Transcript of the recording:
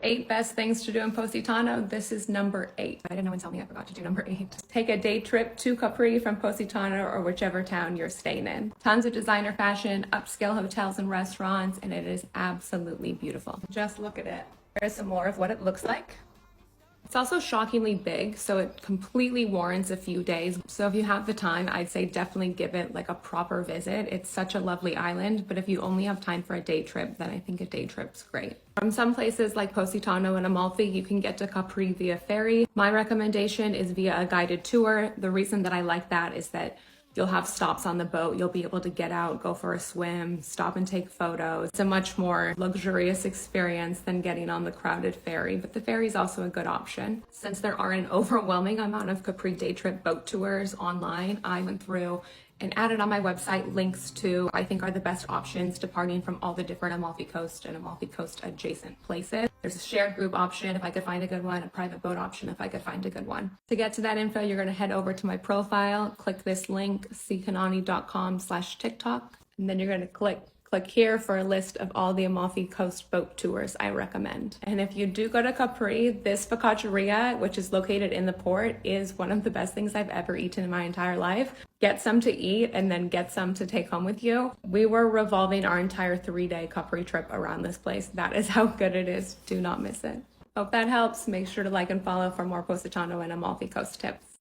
8 best things to do in Positano. This is number 8. I didn't know and tell me I forgot to do number 8. Take a day trip to Capri from Positano or whichever town you're staying in. Tons of designer fashion, upscale hotels and restaurants, and it is absolutely beautiful. Just look at it. Here's some more of what it looks like. It's also shockingly big, so it completely warrants a few days. So if you have the time, I'd say definitely give it like a proper visit. It's such a lovely island, but if you only have time for a day trip, then I think a day trip's great. From some places like Positano and Amalfi, you can get to Capri via ferry. My recommendation is via a guided tour. The reason that I like that is that you'll have stops on the boat. You'll be able to get out, go for a swim, stop and take photos. It's a much more luxurious experience than getting on the crowded ferry, but the ferry is also a good option. Since there are an overwhelming amount of Capri day trip boat tours online, I went through and added on my website links to I think are the best options departing from all the different Amalfi Coast and Amalfi Coast adjacent places. There's a shared group option if I could find a good one, a private boat option if I could find a good one. To get to that info, you're going to head over to my profile, click this link, ckanani.com/TikTok, and then you're going to click here for a list of all the Amalfi Coast boat tours I recommend. And if you do go to Capri, this focacceria, which is located in the port, is one of the best things I've ever eaten in my entire life. Get some to eat and then get some to take home with you. We were revolving our entire 3-day Capri trip around this place. That is how good it is. Do not miss it. Hope that helps. Make sure to like and follow for more Positano and Amalfi Coast tips.